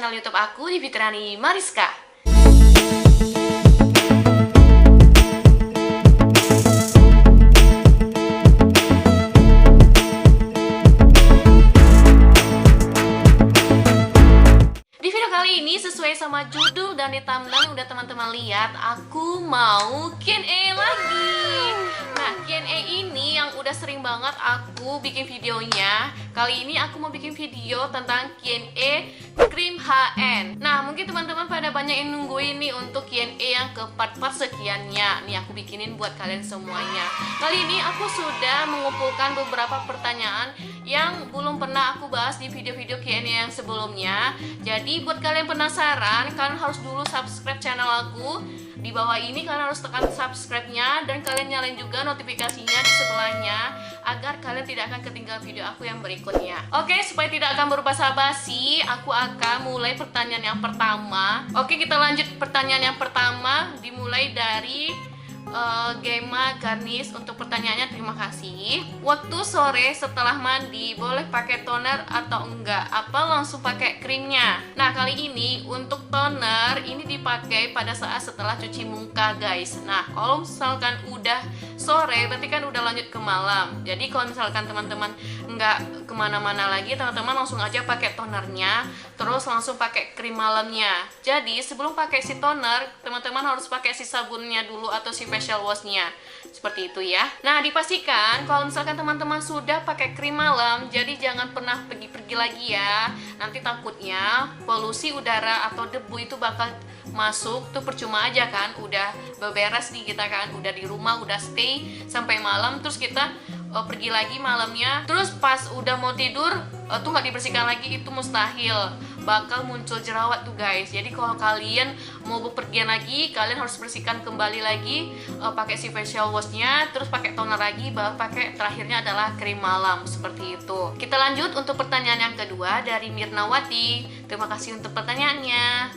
channel YouTube aku di Fitrani Mariska. Di video kali ini sesuai sama judul dan di thumbnail yang udah teman-teman lihat, aku mau Q&A lagi. Nah, Q&A ini yang udah sering banget aku bikin videonya. Kali ini aku mau bikin video tentang Q&A krim HN. Nah, mungkin teman-teman pada banyak yang nungguin nih untuk Q&A yang ke part-part sekiannya. Nih aku bikinin buat kalian semuanya. Kali ini aku sudah mengumpulkan beberapa pertanyaan yang belum pernah aku bahas di video-video Q&A yang sebelumnya. Jadi buat kalian penasaran, kalian harus dulu subscribe channel aku. Di bawah ini kalian harus tekan subscribe-nya dan kalian nyalain juga notifikasinya di sebelahnya agar kalian tidak akan ketinggalan video aku yang berikutnya. Oke, supaya tidak akan berbasa-basi, aku akan mulai pertanyaan yang pertama. Oke, kita lanjut pertanyaan yang pertama, dimulai dari Gema Garnis. Untuk pertanyaannya, terima kasih. Waktu sore setelah mandi boleh pakai toner atau enggak? Apa langsung pakai krimnya? Nah, kali ini untuk toner ini dipakai pada saat setelah cuci muka, guys. Nah, kalau misalkan udah sore berarti kan udah lanjut ke malam. Jadi kalau misalkan teman-teman enggak kemana-mana lagi, teman-teman langsung aja pakai tonernya, terus langsung pakai krim malamnya. Jadi sebelum pakai si toner, teman-teman harus pakai si sabunnya dulu atau si facial washnya, seperti itu ya. Nah, dipastikan kalau misalkan teman-teman sudah pakai krim malam, jadi jangan pernah pergi-pergi lagi ya. Nanti takutnya polusi udara atau debu itu bakal masuk, tuh percuma aja kan. Udah beberes nih kita kan, udah di rumah, udah stay sampai malam, terus kita pergi lagi malamnya, terus pas udah mau tidur tuh nggak dibersihkan lagi, itu mustahil, bakal muncul jerawat tuh guys. Jadi kalau kalian mau bepergian lagi, kalian harus bersihkan kembali lagi, pakai si facial washnya, terus pakai toner lagi, baru pakai terakhirnya adalah krim malam, seperti itu. Kita lanjut untuk pertanyaan yang kedua dari Mirnawati. Terima kasih untuk pertanyaannya.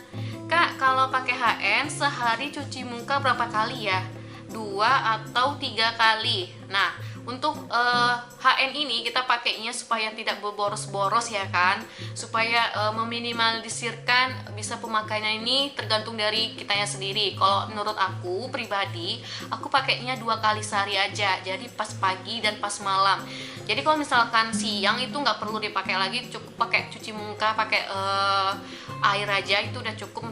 Kak, kalau pakai HN sehari cuci muka berapa kali ya? 2 atau 3 kali. Nah, untuk HN ini kita pakainya supaya tidak berboros-boros ya kan, supaya meminimalisirkan bisa pemakaiannya ini tergantung dari kitanya sendiri. Kalau menurut aku pribadi, aku pakainya 2 kali sehari aja, jadi pas pagi dan pas malam. Jadi kalau misalkan siang itu nggak perlu dipakai lagi, cukup pakai cuci muka, pakai air aja, itu udah cukup.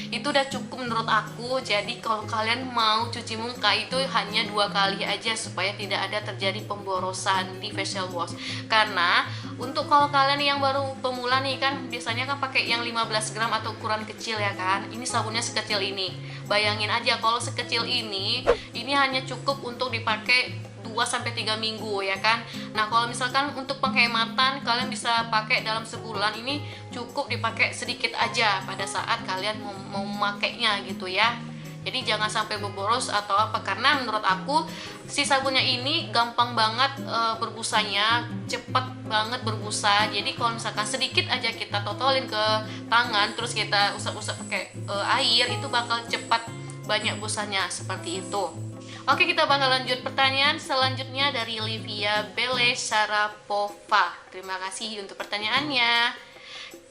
Itu udah cukup menurut aku. Jadi kalau kalian mau cuci muka itu hanya 2 kali aja supaya tidak ada terjadi pemborosan di facial wash. Karena untuk kalau kalian yang baru pemula nih kan biasanya kan pakai yang 15 gram atau ukuran kecil ya kan. Ini sabunnya sekecil ini. Bayangin aja kalau sekecil ini hanya cukup untuk dipakai 2-3 minggu ya kan. Nah, kalau misalkan untuk penghematan kalian bisa pakai dalam sebulan, ini cukup dipakai sedikit aja pada saat kalian mau memakainya gitu ya. Jadi jangan sampai berboros atau apa, karena menurut aku si sabunnya ini gampang banget berbusanya, cepat banget berbusa. Jadi kalau misalkan sedikit aja kita totolin ke tangan, terus kita usap-usap pakai air, itu bakal cepat banyak busanya, seperti itu. Oke, kita bakal lanjut pertanyaan selanjutnya dari Livia Bele Sharapova. Terima kasih untuk pertanyaannya.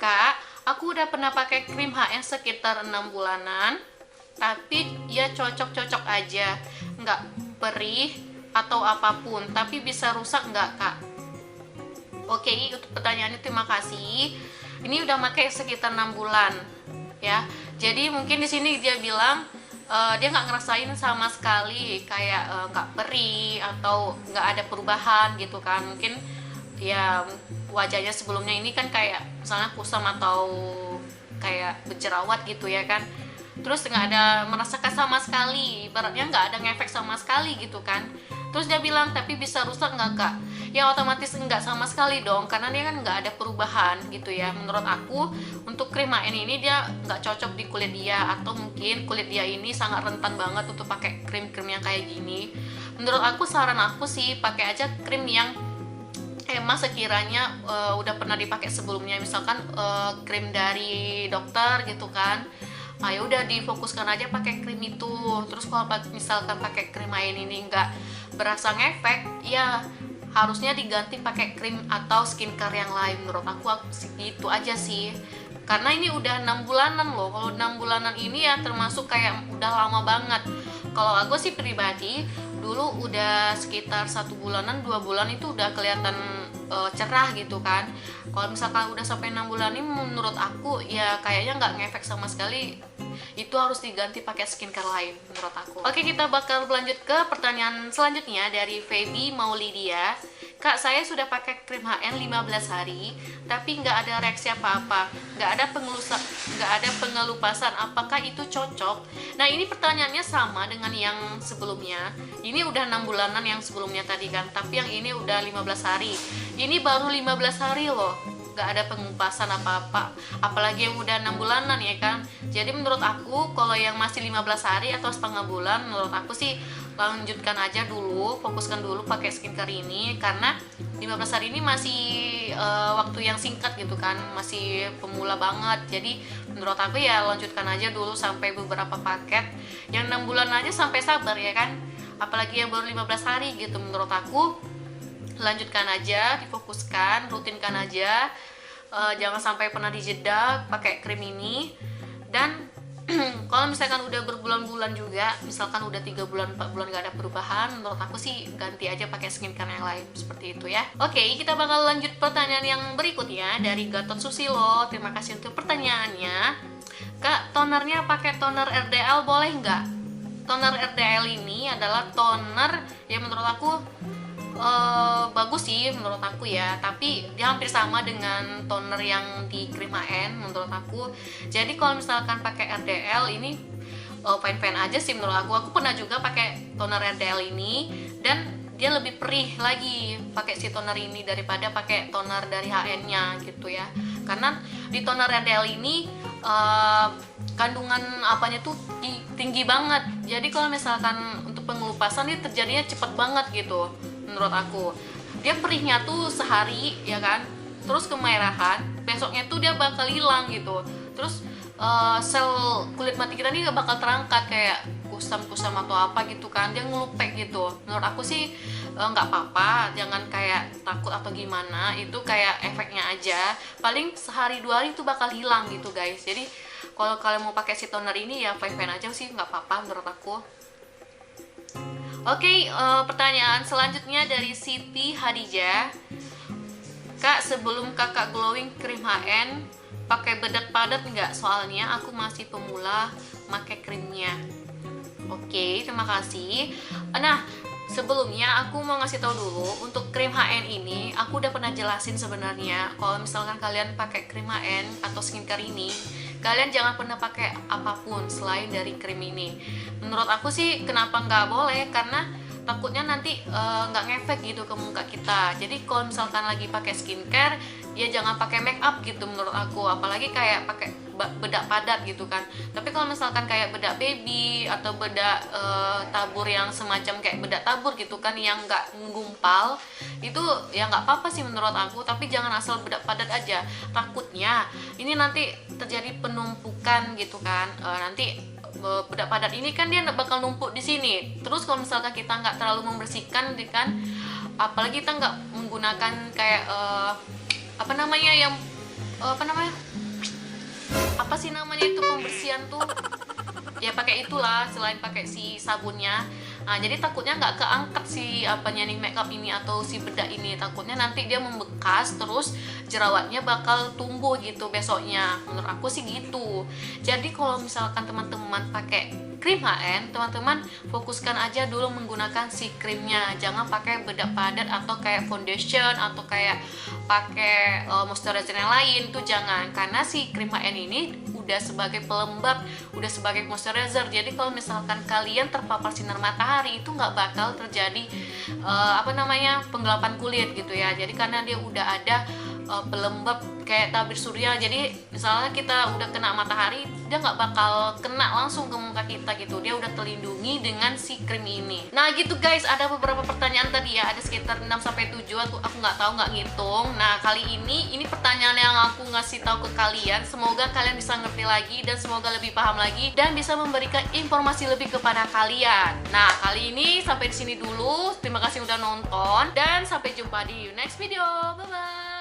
Kak, aku udah pernah pakai krim HN sekitar 6 bulanan, tapi ya cocok-cocok aja, nggak perih atau apapun, tapi bisa rusak nggak kak? Oke, untuk pertanyaannya terima kasih. Ini udah pakai sekitar 6 bulan ya. Jadi mungkin di sini dia bilang dia nggak ngerasain sama sekali kayak nggak perih atau nggak ada perubahan gitu kan. Mungkin ya wajahnya sebelumnya ini kan kayak misalnya kusam atau kayak berjerawat gitu ya kan, terus nggak ada merasakan sama sekali, ibaratnya nggak ada ngefek sama sekali gitu kan. Terus dia bilang, tapi bisa rusak nggak kak? Ya otomatis nggak sama sekali dong, karena dia kan nggak ada perubahan gitu ya. Menurut aku untuk krim HN ini dia nggak cocok di kulit dia, atau mungkin kulit dia ini sangat rentan banget untuk pakai krim-krim yang kayak gini. Menurut aku, saran aku sih pakai aja krim yang emang sekiranya udah pernah dipakai sebelumnya, misalkan krim dari dokter gitu kan. Nah, ya udah difokuskan aja pakai krim itu. Terus kalau misalkan pakai krim lain ini nggak berasa ngefek, ya harusnya diganti pakai krim atau skincare yang lain. Menurut aku gitu aja sih. karena ini udah 6 bulanan loh. Kalau 6 bulanan ini ya termasuk kayak udah lama banget. Kalau aku sih pribadi dulu udah sekitar 1 bulanan 2 bulan itu udah kelihatan cerah gitu kan. Kalau misalkan udah sampai 6 bulan ini menurut aku ya kayaknya nggak ngefek sama sekali, itu harus diganti pakai skincare lain menurut aku. Oke, kita bakal berlanjut ke pertanyaan selanjutnya dari Feby Maulidia. Kak, saya sudah pakai krim HN 15 hari tapi nggak ada reaksi apa-apa, nggak ada pengelupasan, apakah itu cocok? Nah, ini pertanyaannya sama dengan yang sebelumnya. Ini udah 6 bulanan yang sebelumnya tadi kan, tapi yang ini udah 15 hari. Ini baru 15 hari loh, nggak ada pengupasan apa-apa, apalagi yang udah 6 bulanan ya kan. Jadi menurut aku kalau yang masih 15 hari atau setengah bulan, menurut aku sih lanjutkan aja dulu, fokuskan dulu pakai skincare ini, karena 15 hari ini masih waktu yang singkat gitu kan, masih pemula banget. Jadi menurut aku ya lanjutkan aja dulu sampai beberapa paket. Yang 6 bulan aja sampai sabar ya kan, apalagi yang baru 15 hari gitu. Menurut aku lanjutkan aja, difokuskan, rutinkan aja, jangan sampai pernah dijeda pakai krim ini. Dan kalau misalkan udah berbulan-bulan juga, misalkan udah 3 bulan 4 bulan gak ada perubahan, menurut aku sih ganti aja pakai skincare yang lain, seperti itu ya. Oke, kita bakal lanjut pertanyaan yang berikutnya dari Gatot Susilo. Terima kasih untuk pertanyaannya. Kak, tonernya pakai toner RDL boleh nggak? Toner RDL ini adalah toner yang menurut aku bagus sih menurut aku ya, tapi dia hampir sama dengan toner yang di krim HN menurut aku. Jadi kalau misalkan pakai RDL ini fine-fine aja sih menurut aku. Aku pernah juga pakai toner RDL ini dan dia lebih perih lagi pakai si toner ini daripada pakai toner dari HN-nya gitu ya. Karena di toner RDL ini kandungan apanya tuh tinggi banget. Jadi kalau misalkan untuk pengelupasan ini terjadinya cepet banget gitu menurut aku. Dia perihnya tuh sehari ya kan, terus kemerahan, besoknya tuh dia bakal hilang gitu. Terus sel kulit mati kita ini gak bakal terangkat kayak kusam-kusam atau apa gitu kan, dia ngelupek gitu. Menurut aku sih nggak apa-apa, jangan kayak takut atau gimana, itu kayak efeknya aja, paling sehari 2 hari itu bakal hilang gitu guys. Jadi kalau kalian mau pakai si toner ini ya fine-fine aja sih, nggak apa-apa menurut aku. Oke, pertanyaan selanjutnya dari Siti Hadijah. Kak, sebelum kakak glowing krim HN pakai bedak padat nggak? Soalnya aku masih pemula pakai krimnya. Oke, terima kasih. Nah, sebelumnya aku mau ngasih tahu dulu, untuk krim HN ini aku udah pernah jelasin sebenarnya. Kalau misalkan kalian pakai krim HN atau skincare ini, kalian jangan pernah pakai apapun selain dari krim ini. Menurut aku sih kenapa nggak boleh, karena takutnya nanti nggak ngefek gitu ke muka kita. Jadi kalau misalkan lagi pakai skincare, ya jangan pakai make up gitu menurut aku, apalagi kayak pakai bedak padat gitu kan. Tapi kalau misalkan kayak bedak baby atau bedak tabur yang semacam kayak bedak tabur gitu kan, yang nggak menggumpal, itu ya nggak apa-apa sih menurut aku. Tapi jangan asal bedak padat aja, takutnya ini nanti terjadi penumpukan gitu kan. Nanti bedak padat ini kan dia bakal numpuk di sini. Terus kalau misalkan kita nggak terlalu membersihkan kan, apalagi kita nggak menggunakan kayak apa sih namanya itu pembersihan tuh ya, pakai itulah selain pakai si sabunnya. Nah, jadi takutnya nggak keangkat si apanya nih, makeup ini atau si bedak ini, takutnya nanti dia membekas, terus jerawatnya bakal tumbuh gitu besoknya. Menurut aku sih gitu. Jadi kalau misalkan teman-teman pakai krim HN, teman-teman fokuskan aja dulu menggunakan si krimnya, jangan pakai bedak padat atau kayak foundation atau kayak pakai moisturizer yang lain, tuh jangan. Karena si krim HN ini udah sebagai pelembab, udah sebagai moisturizer. Jadi kalau misalkan kalian terpapar sinar matahari, itu nggak bakal terjadi penggelapan kulit gitu ya. Jadi karena dia udah ada pelembab kayak tabir surya, jadi misalnya kita udah kena matahari, dia nggak bakal kena langsung ke muka kita gitu, dia udah terlindungi dengan si krim ini. Nah gitu guys, ada beberapa pertanyaan tadi ya, ada sekitar 6-7 aku nggak tahu, nggak ngitung. Nah kali ini pertanyaan yang aku ngasih tahu ke kalian, semoga kalian bisa ngerti lagi dan semoga lebih paham lagi dan bisa memberikan informasi lebih kepada kalian. Nah kali ini sampai di sini dulu, terima kasih udah nonton dan sampai jumpa di next video, bye bye.